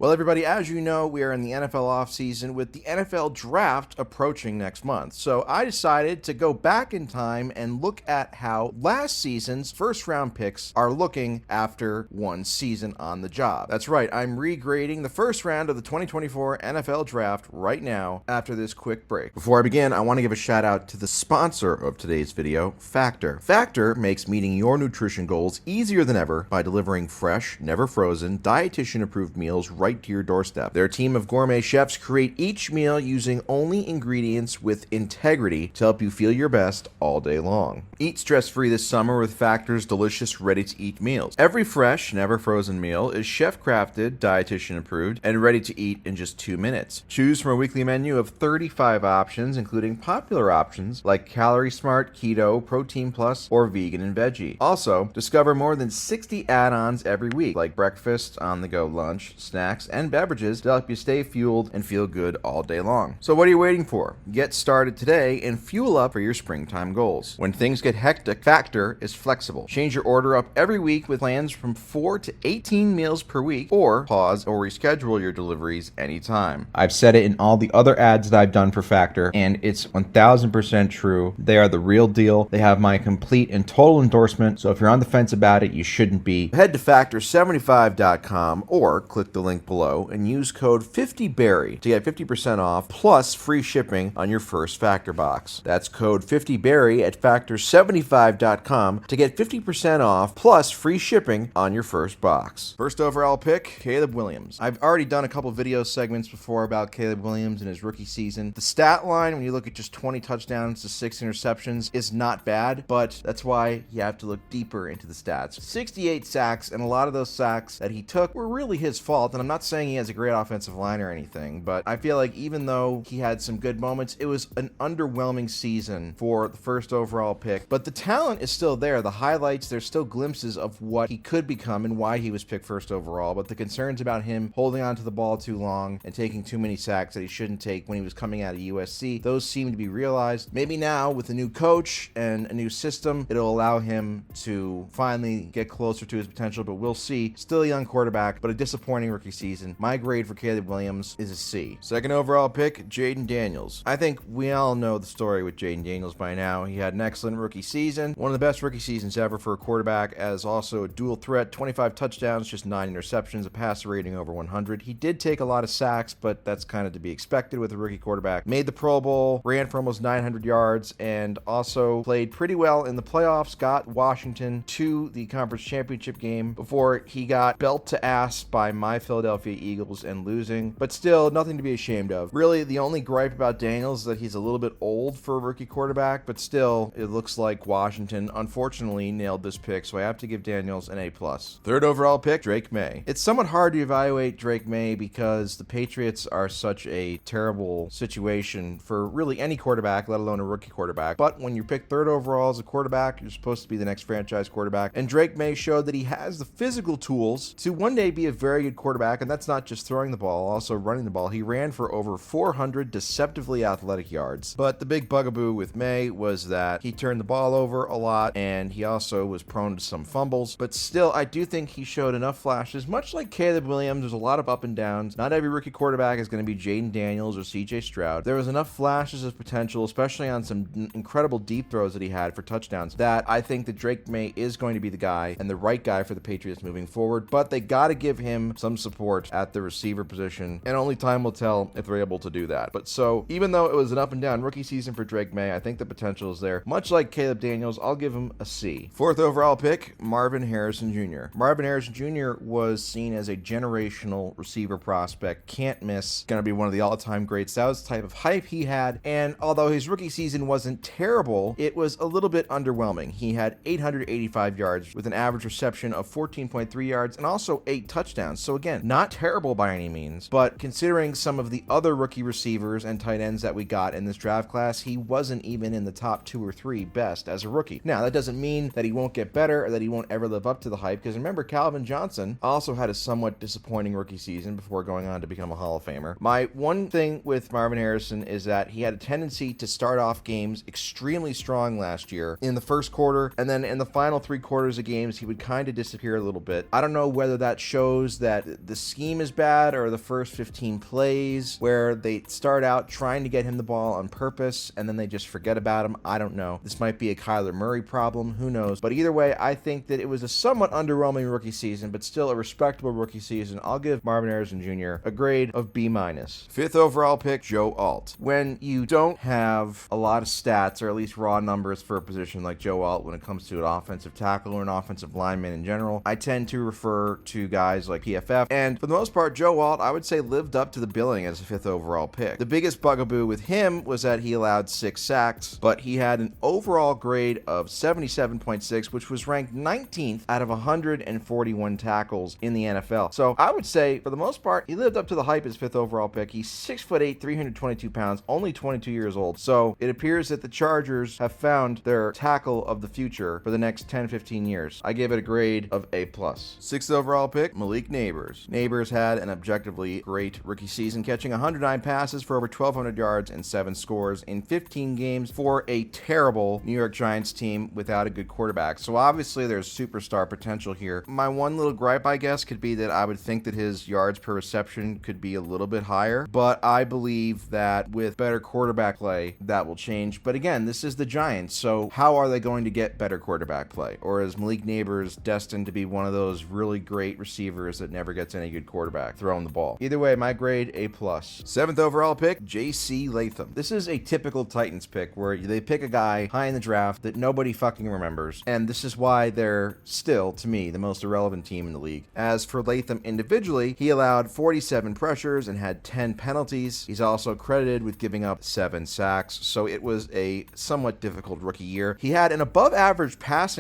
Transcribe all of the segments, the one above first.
Well, everybody, as you know, we are in the NFL offseason with the NFL draft approaching next month. So I decided to go back in time and look at how last season's first-round picks are looking after one season on the job. That's right, I'm regrading the first round of the 2024 NFL draft right now after this quick break. Before I begin, I want to give a shout out to the sponsor of today's video, Factor. Factor makes meeting your nutrition goals easier than ever by delivering fresh, never frozen, dietitian-approved meals right to your doorstep. Their team of gourmet chefs create each meal using only ingredients with integrity to help you feel your best all day long. Eat stress-free this summer with Factor's delicious, ready-to-eat meals. Every fresh, never frozen meal is chef-crafted, dietitian-approved, and ready to eat in just 2 minutes. Choose from a weekly menu of 35 options, including popular options like Calorie Smart, Keto, Protein Plus, or Vegan and Veggie. Also, discover more than 60 add-ons every week, like breakfast, on-the-go lunch, snacks, and beverages to help you stay fueled and feel good all day long. So what are you waiting for? Get started today and fuel up for your springtime goals. When things get hectic, Factor is flexible. Change your order up every week with plans from 4 to 18 meals per week, or pause or reschedule your deliveries anytime. I've said it in all the other ads that I've done for Factor, and it's 1000% true. They are the real deal. They have my complete and total endorsement, so if you're on the fence about it, you shouldn't be. Head to factor75.com or click the link below and use code 50berry to get 50% off plus free shipping on your first Factor box. That's code 50berry at factor75.com to get 50% off plus free shipping on your first box. First overall pick, Caleb Williams. I've already done a couple video segments before about Caleb Williams and his rookie season. The stat line, when you look at just 20 touchdowns to 6 interceptions, is not bad, but that's why you have to look deeper into the stats. 68 sacks, and a lot of those sacks that he took were really his fault, and I'm not saying he has a great offensive line or anything, but I feel like even though he had some good moments, it was an underwhelming season for the first overall pick. But the talent is still there. The highlights, there's still glimpses of what he could become and why he was picked first overall, but the concerns about him holding onto the ball too long and taking too many sacks that he shouldn't take when he was coming out of USC, those seem to be realized. Maybe now with a new coach and a new system, it'll allow him to finally get closer to his potential, but we'll see. Still a young quarterback, but a disappointing rookie season. My grade for Caleb Williams is a C. Second overall pick, Jayden Daniels. I think we all know the story with Jayden Daniels by now. He had an excellent rookie season, one of the best rookie seasons ever for a quarterback, as also a dual threat, 25 touchdowns, just 9 interceptions, a passer rating over 100. He did take a lot of sacks, but that's kind of to be expected with a rookie quarterback. Made the Pro Bowl, ran for almost 900 yards, and also played pretty well in the playoffs, got Washington to the conference championship game before he got belt to ass by my Philadelphia Eagles and losing, but still nothing to be ashamed of. Really, the only gripe about Daniels is that he's a little bit old for a rookie quarterback, but still, it looks like Washington unfortunately nailed this pick, so I have to give Daniels an A+. Third overall pick, Drake Maye. It's somewhat hard to evaluate Drake Maye because the Patriots are such a terrible situation for really any quarterback, let alone a rookie quarterback, but when you're picked third overall as a quarterback, you're supposed to be the next franchise quarterback, and Drake Maye showed that he has the physical tools to one day be a very good quarterback, and that's not just throwing the ball, also running the ball. He ran for over 400 deceptively athletic yards, but the big bugaboo with Maye was that he turned the ball over a lot, and he also was prone to some fumbles, but still, I do think he showed enough flashes, much like Caleb Williams. There's a lot of up and downs. Not every rookie quarterback is going to be Jayden Daniels or CJ Stroud. There was enough flashes of potential, especially on some incredible deep throws that he had for touchdowns, that I think that Drake Maye is going to be the guy and the right guy for the Patriots moving forward, but they got to give him some support at the receiver position, and only time will tell if they're able to do that. But so, even though it was an up and down rookie season for Drake Maye, I think the potential is there. Much like Caleb Daniels, I'll give him a C. Fourth overall pick, Marvin Harrison Jr. Marvin Harrison Jr. was seen as a generational receiver prospect, can't miss, gonna be one of the all-time greats. That was the type of hype he had, and although his rookie season wasn't terrible, it was a little bit underwhelming. He had 885 yards with an average reception of 14.3 yards and also 8 touchdowns. So again, not terrible by any means, but considering some of the other rookie receivers and tight ends that we got in this draft class, he wasn't even in the top 2 or 3 best as a rookie. Now, that doesn't mean that he won't get better or that he won't ever live up to the hype, because remember, Calvin Johnson also had a somewhat disappointing rookie season before going on to become a Hall of Famer. My one thing with Marvin Harrison is that he had a tendency to start off games extremely strong last year in the first quarter, and then in the final 3 quarters of games, he would kind of disappear a little bit. I don't know whether that shows that the scheme is bad or the first 15 plays where they start out trying to get him the ball on purpose and then they just forget about him. I don't know. This might be a Kyler Murray problem. Who knows? But either way, I think that it was a somewhat underwhelming rookie season, but still a respectable rookie season. I'll give Marvin Harrison Jr. a grade of B-. 5th overall pick, Joe Alt. When you don't have a lot of stats, or at least raw numbers for a position like Joe Alt when it comes to an offensive tackle or an offensive lineman in general, I tend to refer to guys like PFF. And for the most part, Joe Alt, I would say, lived up to the billing as a 5th overall pick. The biggest bugaboo with him was that he allowed 6 sacks, but he had an overall grade of 77.6, which was ranked 19th out of 141 tackles in the NFL. So I would say, for the most part, he lived up to the hype as 5th overall pick. He's 6'8", 322 pounds, only 22 years old. So it appears that the Chargers have found their tackle of the future for the next 10-15 years. I give it a grade of A+. 6th overall pick, Malik Nabers. Nabers had an objectively great rookie season, catching 109 passes for over 1,200 yards and 7 scores in 15 games for a terrible New York Giants team without a good quarterback. So obviously there's superstar potential here. My one little gripe, I guess, could be that I would think that his yards per reception could be a little bit higher, but I believe that with better quarterback play, that will change. But again, this is the Giants, so how are they going to get better quarterback play? Or is Malik Nabers destined to be one of those really great receivers that never gets any good quarterback throwing the ball? Either way, my grade, A+. 7th overall pick, J.C. Latham. This is a typical Titans pick where they pick a guy high in the draft that nobody fucking remembers, and this is why they're still, to me, the most irrelevant team in the league. As for Latham individually, he allowed 47 pressures and had 10 penalties. He's also credited with giving up 7 sacks, so it was a somewhat difficult rookie year. He had an above average pass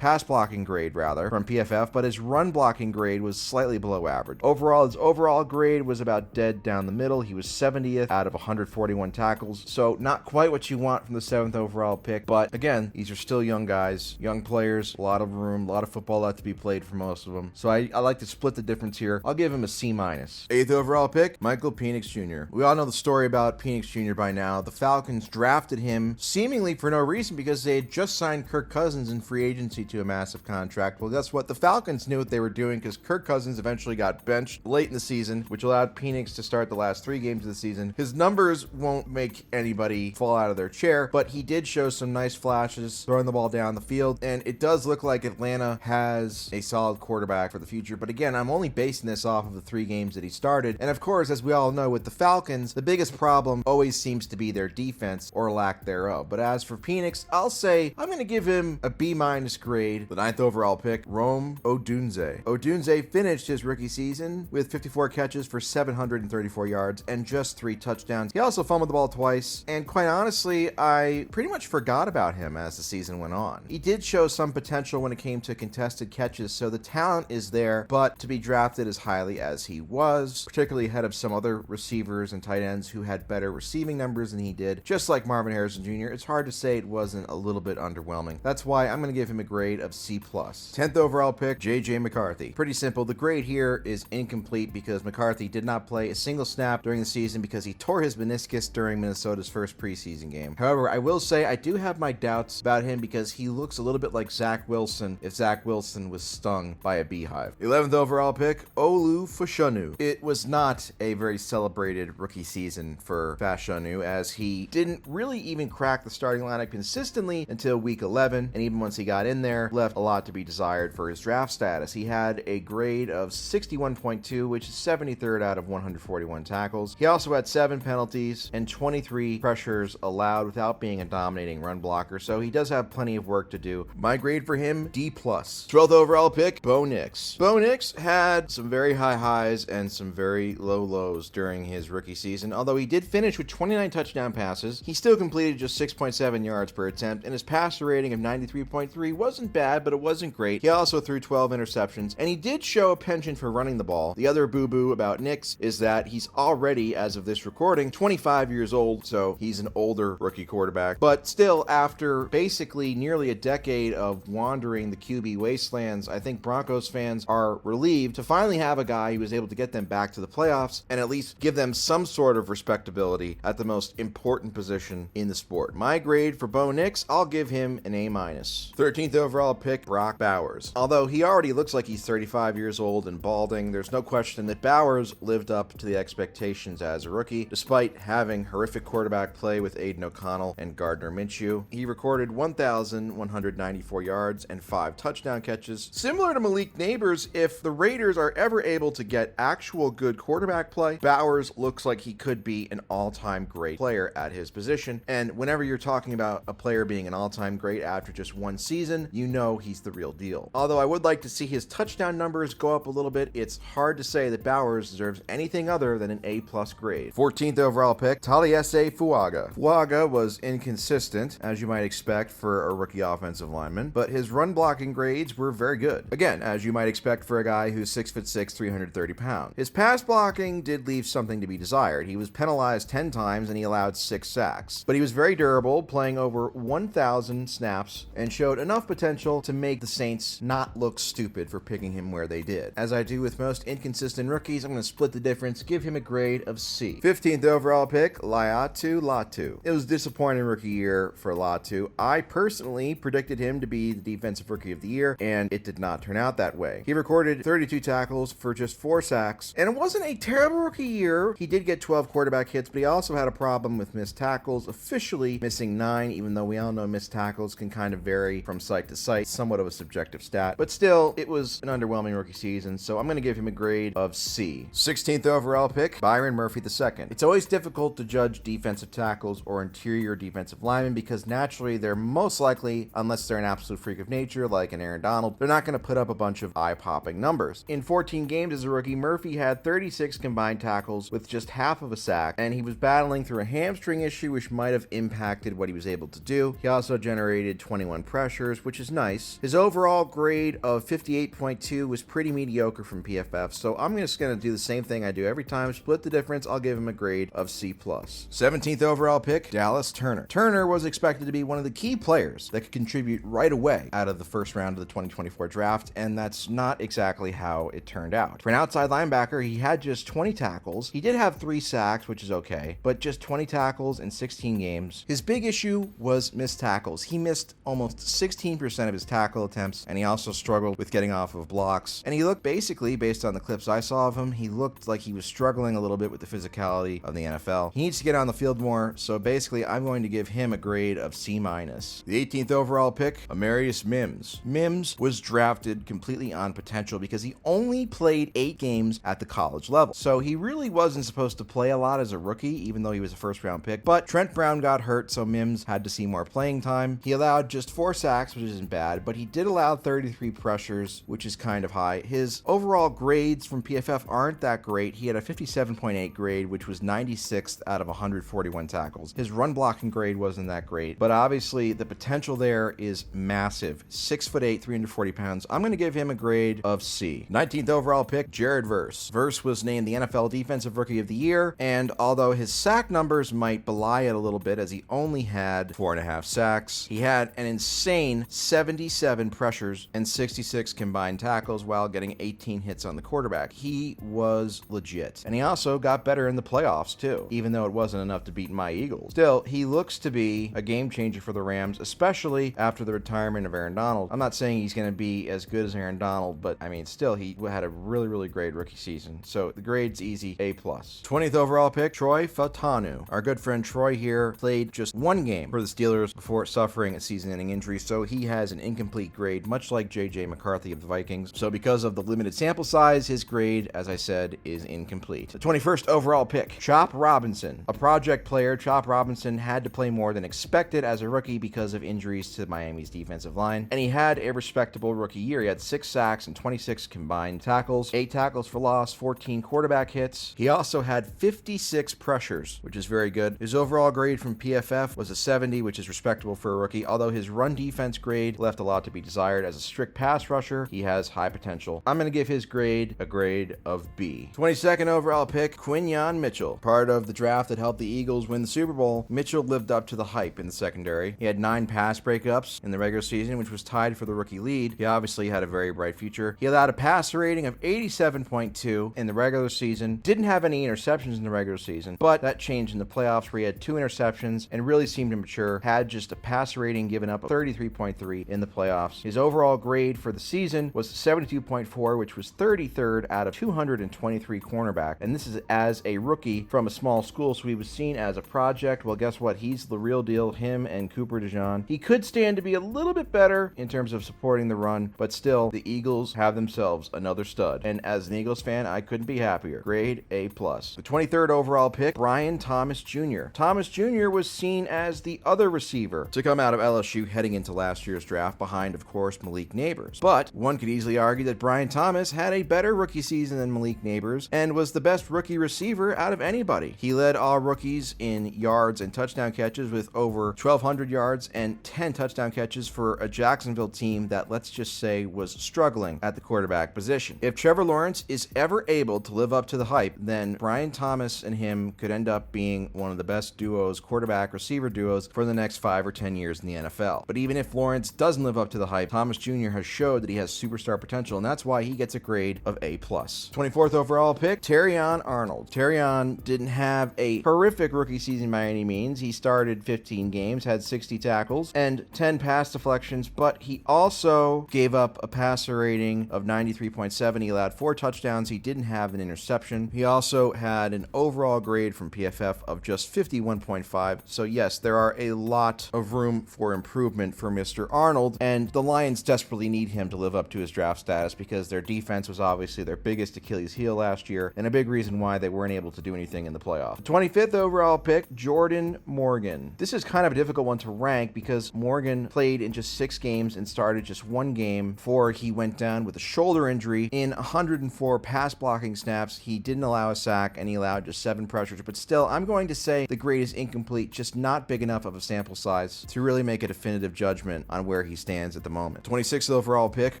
blocking grade from PFF, but his run blocking grade was slightly below average. Overall, his overall grade was about dead down the middle. He was 70th out of 141 tackles, so not quite what you want from the 7th overall pick, but again, these are still young guys, young players, a lot of room, a lot of football left to be played for most of them, so I like to split the difference here. I'll give him a C-. 8th overall pick, Michael Penix Jr. We all know the story about Penix Jr. by now. The Falcons drafted him seemingly for no reason because they had just signed Kirk Cousins in free agency to a massive contract. Well, guess what? The Falcons knew what they were doing because Kirk Cousins eventually got benched late in the season, which allowed Penix to start the last 3 games of the season. His numbers won't make anybody fall out of their chair, but he did show some nice flashes throwing the ball down the field, and it does look like Atlanta has a solid quarterback for the future. But again, I'm only basing this off of the 3 games that he started, and of course, as we all know, with the Falcons, the biggest problem always seems to be their defense or lack thereof. But as for Penix, I'll say I'm going to give him a B- grade. The 9th overall pick, Rome Odunze. Odunze finished his rookie season with 54 catches for 734 yards and just 3 touchdowns. He also fumbled the ball twice, and quite honestly, I pretty much forgot about him as the season went on. He did show some potential when it came to contested catches, so the talent is there, but to be drafted as highly as he was, particularly ahead of some other receivers and tight ends who had better receiving numbers than he did, just like Marvin Harrison Jr., it's hard to say it wasn't a little bit underwhelming. That's why I'm going to give him a grade of C+. 10th overall pick, J.J. McCarthy. Pretty simple. The grade here is incomplete because McCarthy did not play a single snap during the season because he tore his meniscus during Minnesota's first preseason game. However, I will say I do have my doubts about him because he looks a little bit like Zach Wilson if Zach Wilson was stung by a beehive. 11th overall pick, Olu Fashanu. It was not a very celebrated rookie season for Fashanu as he didn't really even crack the starting lineup consistently until week 11, and even once he got in there, left a lot to be desired for his draft status. He had a grade of 61.2, which is 73rd out of 141 tackles. He also had 7 penalties and 23 pressures allowed without being a dominating run blocker, so he does have plenty of work to do. My grade for him, D+. 12th overall pick, Bo Nix. Bo Nix had some very high highs and some very low lows during his rookie season. Although he did finish with 29 touchdown passes, he still completed just 6.7 yards per attempt, and his passer rating of 93.3 wasn't bad, but it wasn't great. He also threw 12 interceptions, and he did show a penchant for running the ball. The other boo-boo about Nix is that he's already, as of this recording, 25 years old, so he's an older rookie quarterback. But still, after basically nearly a decade of wandering the QB wastelands, I think Broncos fans are relieved to finally have a guy who was able to get them back to the playoffs and at least give them some sort of respectability at the most important position in the sport. My grade for Bo Nix, I'll give him an A-. 13th overall pick, Brock Bowers. Although he already looks like he's 35 years old and balding, there's there's no question that Bowers lived up to the expectations as a rookie, despite having horrific quarterback play with Aidan O'Connell and Gardner Minshew. He recorded 1,194 yards and 5 touchdown catches. Similar to Malik Nabers, if the Raiders are ever able to get actual good quarterback play, Bowers looks like he could be an all-time great player at his position. And whenever you're talking about a player being an all-time great after just one season, you know he's the real deal. Although I would like to see his touchdown numbers go up a little bit, it's hard to say that Bowers deserves anything other than an A+ grade. 14th overall pick, Taliese Fuaga. Fuaga was inconsistent, as you might expect for a rookie offensive lineman, but his run blocking grades were very good. Again, as you might expect for a guy who's 6'6", 330 pounds. His pass blocking did leave something to be desired. He was penalized 10 times and he allowed 6 sacks. But he was very durable, playing over 1,000 snaps, and showed enough potential to make the Saints not look stupid for picking him where they did. As I do with most inconsistent rookies, I'm going to split the difference, give him a grade of C. 15th overall pick, Laiatu Latu. It was a disappointing rookie year for Latu. I personally predicted him to be the defensive rookie of the year, and it did not turn out that way. He recorded 32 tackles for just 4 sacks, and it wasn't a terrible rookie year. He did get 12 quarterback hits, but he also had a problem with missed tackles, officially missing 9, even though we all know missed tackles can kind of vary from site to site, somewhat of a subjective stat. But still, it was an underwhelming rookie season, so I'm going to give him a grade of C. 16th overall pick, Byron Murphy II. It's always difficult to judge defensive tackles or interior defensive linemen because naturally they're most likely, unless they're an absolute freak of nature like an Aaron Donald, they're not going to put up a bunch of eye-popping numbers. In 14 games as a rookie, Murphy had 36 combined tackles with just half of a sack, and he was battling through a hamstring issue which might have impacted what he was able to do. He also generated 21 pressures, which is nice. His overall grade of 58.2 was pretty mediocre from PFF, so I'm just going to do the same thing I do every time, split the difference. I'll give him a grade of C+. 17th overall pick, Dallas Turner. Turner was expected to be one of the key players that could contribute right away out of the first round of the 2024 draft, and that's not exactly how it turned out. For an outside linebacker, he had just 20 tackles. He did have 3 sacks, which is okay, but just 20 tackles in 16 games. His big issue was missed tackles. He missed almost 16% of his tackle attempts, and he also struggled with getting off of blocks. And he looked basically, based on the clips I saw of him, he looked like he was struggling a little bit with the physicality of the NFL. He needs to get on the field more, so basically I'm going to give him a grade of C-. The 18th overall pick, Amarius Mims. Mims was drafted completely on potential because he only played 8 games at the college level. So he really wasn't supposed to play a lot as a rookie, even though he was a first-round pick. But Trent Brown got hurt, so Mims had to see more playing time. He allowed just 4 sacks, which isn't bad, but he did allow 33 pressures, which is kind of high. His overall grades from PFF aren't that great. He had a 57.8 grade, which was 96th out of 141 tackles. His run blocking grade wasn't that great, but obviously the potential there is massive. 6'8", 340 pounds. I'm going to give him a grade of C. 19th overall pick, Jared Verse. Verse was named the NFL Defensive Rookie of the Year, and although his sack numbers might belie it a little bit as he only had 4.5 sacks, he had an insane 77 pressures and 66 combined tackles while getting 18 hits on the quarterback. He was legit. And he also got better in the playoffs too, even though it wasn't enough to beat my Eagles. Still, he looks to be a game changer for the Rams, especially after the retirement of Aaron Donald. I'm not saying he's going to be as good as Aaron Donald, but I mean, still, he had a really great rookie season. So the grade's easy, A+. 20th overall pick, Troy Fautanu. Our good friend Troy here played just 1 game for the Steelers before suffering a season-ending injury, so he has an incomplete grade, much like J.J. McCarthy of the Vikings. So because of the limited sample size, his grade, as I said, is incomplete. The 21st overall pick, Chop Robinson. A project player, Chop Robinson had to play more than expected as a rookie because of injuries to Miami's defensive line, and he had a respectable rookie year. He had 6 sacks and 26 combined tackles, 8 tackles for loss, 14 quarterback hits. He also had 56 pressures, which is very good. His overall grade from PFF was a 70, which is respectable for a rookie, although his run defense grade left a lot to be desired. As a strict pass rusher, he has high potential. I'm going to give his grade a grade of B. 22nd overall pick, Quinyon Mitchell. Part of the draft that helped the Eagles win the Super Bowl, Mitchell lived up to the hype in the secondary. He had 9 pass breakups in the regular season, which was tied for the rookie lead. He obviously had a very bright future. He allowed a passer rating of 87.2 in the regular season. Didn't have any interceptions in the regular season, but that changed in the playoffs where he had 2 interceptions and really seemed immature. Had just a passer rating given up of 33.3 in the playoffs. His overall grade for the season was 72.4, which was 33rd 43rd out of 223 cornerback, and this is as a rookie from a small school, so he was seen as a project. Well, guess what? He's the real deal, him and Cooper DeJean. He could stand to be a little bit better in terms of supporting the run, but still, the Eagles have themselves another stud, and as an Eagles fan, I couldn't be happier. Grade A+. The 23rd overall pick, Brian Thomas Jr. Thomas Jr. was seen as the other receiver to come out of LSU heading into last year's draft, behind, of course, Malik Nabers. But one could easily argue that Brian Thomas had a better rookie season than Malik Nabers and was the best rookie receiver out of anybody. He led all rookies in yards and touchdown catches with over 1,200 yards and 10 touchdown catches for a Jacksonville team that, let's just say, was struggling at the quarterback position. If Trevor Lawrence is ever able to live up to the hype, then Brian Thomas and him could end up being one of the best duos, quarterback-receiver duos, for the next 5 or 10 years in the NFL. But even if Lawrence doesn't live up to the hype, Thomas Jr. has showed that he has superstar potential, and that's why he gets a grade of A+. 24th overall pick, Terrion Arnold. Terrion didn't have a horrific rookie season by any means. He started 15 games, had 60 tackles, and 10 pass deflections, but he also gave up a passer rating of 93.7. He allowed 4 touchdowns. He didn't have an interception. He also had an overall grade from PFF of just 51.5. So yes, there are a lot of room for improvement for Mr. Arnold, and the Lions desperately need him to live up to his draft status because their defense was obviously their biggest Achilles heel last year, and a big reason why they weren't able to do anything in the playoffs. 25th overall pick, Jordan Morgan. This is kind of a difficult one to rank because Morgan played in just 6 games and started just 1 game before he went down with a shoulder injury. In 104 pass blocking snaps, he didn't allow a sack and he allowed just 7 pressures, but still, I'm going to say the grade is incomplete, just not big enough of a sample size to really make a definitive judgment on where he stands at the moment. 26th overall pick,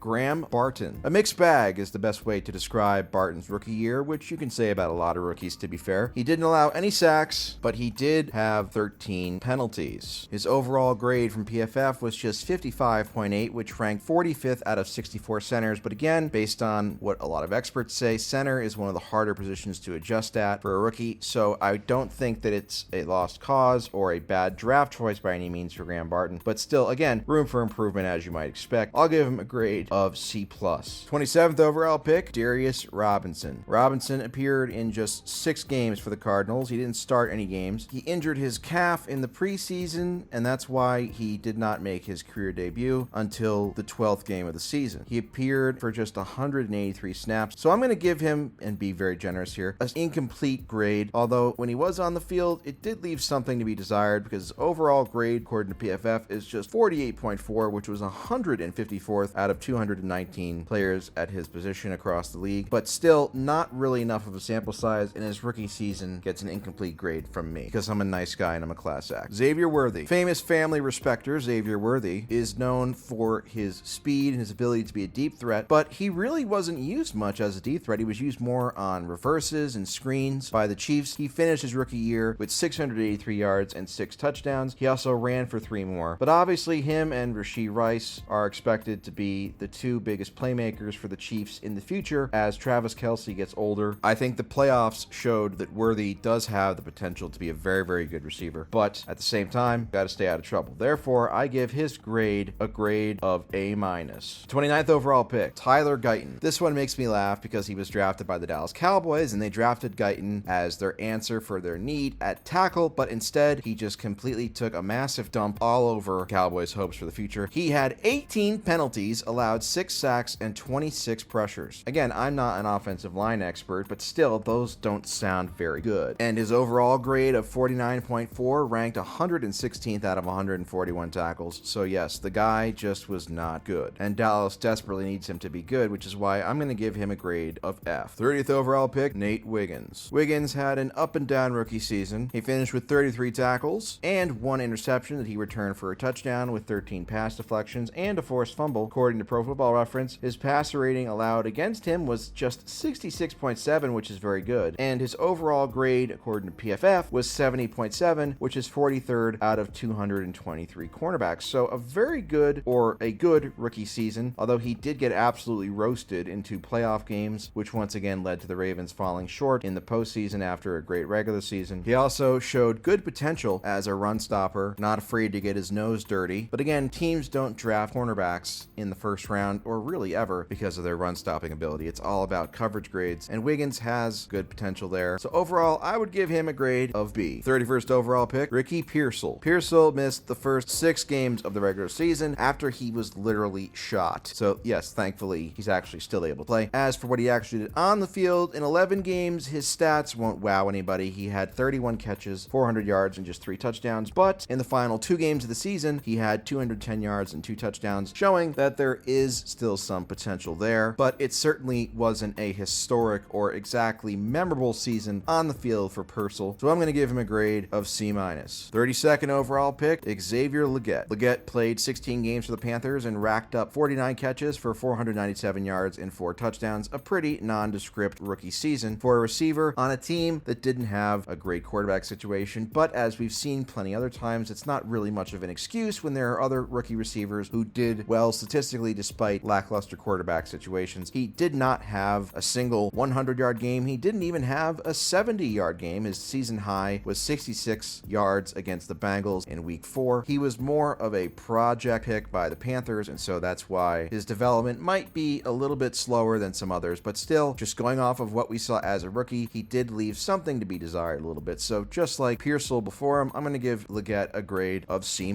Graham Barton. A mixed bag is the best way to describe Barton's rookie year, which you can say about a lot of rookies, to be fair. He didn't allow any sacks, but he did have 13 penalties. His overall grade from PFF was just 55.8, which ranked 45th out of 64 centers, but again, based on what a lot of experts say, center is one of the harder positions to adjust at for a rookie, so I don't think that it's a lost cause or a bad draft choice by any means for Graham Barton, but still, again, room for improvement as you might expect. I'll give him a grade of C+. 27th overall pick, Darius Robinson. Robinson appeared in just 6 games for the Cardinals. He didn't start any games. He injured his calf in the preseason, and that's why he did not make his career debut until the 12th game of the season. He appeared for just 183 snaps, so I'm going to give him, and be very generous here, an incomplete grade, although when he was on the field, it did leave something to be desired because his overall grade, according to PFF, is just 48.4, which was 154th out of 219 players at his position across the league, but still not really enough of a sample size, and his rookie season gets an incomplete grade from me because I'm a nice guy and I'm a class act. Xavier Worthy. Famous family respecter Xavier Worthy is known for his speed and his ability to be a deep threat, but he really wasn't used much as a deep threat. He was used more on reverses and screens by the Chiefs. He finished his rookie year with 683 yards and 6 touchdowns. He also ran for 3 more, but obviously him and Rashee Rice are expected to be the 2 biggest playmakers for the Chiefs in the future as Travis Kelce gets older. I think the playoffs showed that Worthy does have the potential to be a very, very good receiver, but at the same time, got to stay out of trouble. Therefore, I give his grade a grade of A-. 29th overall pick, Tyler Guyton. This one makes me laugh because he was drafted by the Dallas Cowboys, and they drafted Guyton as their answer for their need at tackle, but instead, he just completely took a massive dump all over Cowboys' hopes for the future. He had 18 penalties, allowed 6 sacks, and 26 pressures. Again, I'm not an offensive line expert, but still, those don't sound very good. And his overall grade of 49.4 ranked 116th out of 141 tackles. So yes, the guy just was not good. And Dallas desperately needs him to be good, which is why I'm going to give him a grade of F. 30th overall pick, Nate Wiggins. Wiggins had an up and down rookie season. He finished with 33 tackles and 1 interception that he returned for a touchdown with 13 pass deflections and a forced fumble. According to Pro Football Reference, his passer rating allowed against him was just 66.7, which is very good. And his overall grade, according to PFF, was 70.7, which is 43rd out of 223 cornerbacks. So a very good, or a good rookie season, although he did get absolutely roasted in 2 playoff games, which once again led to the Ravens falling short in the postseason after a great regular season. He also showed good potential as a run stopper, not afraid to get his nose dirty. But again, teams don't draft cornerbacks in the first round, or really ever, because of their run stopping ability. ability. It's all about coverage grades, and Wiggins has good potential there. So overall, I would give him a grade of B. 31st overall pick, Ricky Pearsall. Pearsall missed the first 6 games of the regular season after he was literally shot. So yes, thankfully, he's actually still able to play. As for what he actually did on the field, in 11 games, his stats won't wow anybody. He had 31 catches, 400 yards, and just 3 touchdowns. But in the final 2 games of the season, he had 210 yards and 2 touchdowns, showing that there is still some potential there. But it certainly wasn't a historic or exactly memorable season on the field for Pearsall. So I'm going to give him a grade of C-. 32nd overall pick, Xavier Legette. Legette played 16 games for the Panthers and racked up 49 catches for 497 yards and 4 touchdowns. A pretty nondescript rookie season for a receiver on a team that didn't have a great quarterback situation. But as we've seen plenty other times, it's not really much of an excuse when there are other rookie receivers who did well statistically despite lackluster quarterback situations. He did not have a single 100-yard game. He didn't even have a 70-yard game. His season high was 66 yards against the Bengals in week 4. He was more of a project pick by the Panthers, and so that's why his development might be a little bit slower than some others, but still, just going off of what we saw as a rookie, he did leave something to be desired a little bit. So just like Pearsall before him, I'm going to give Legette a grade of C-.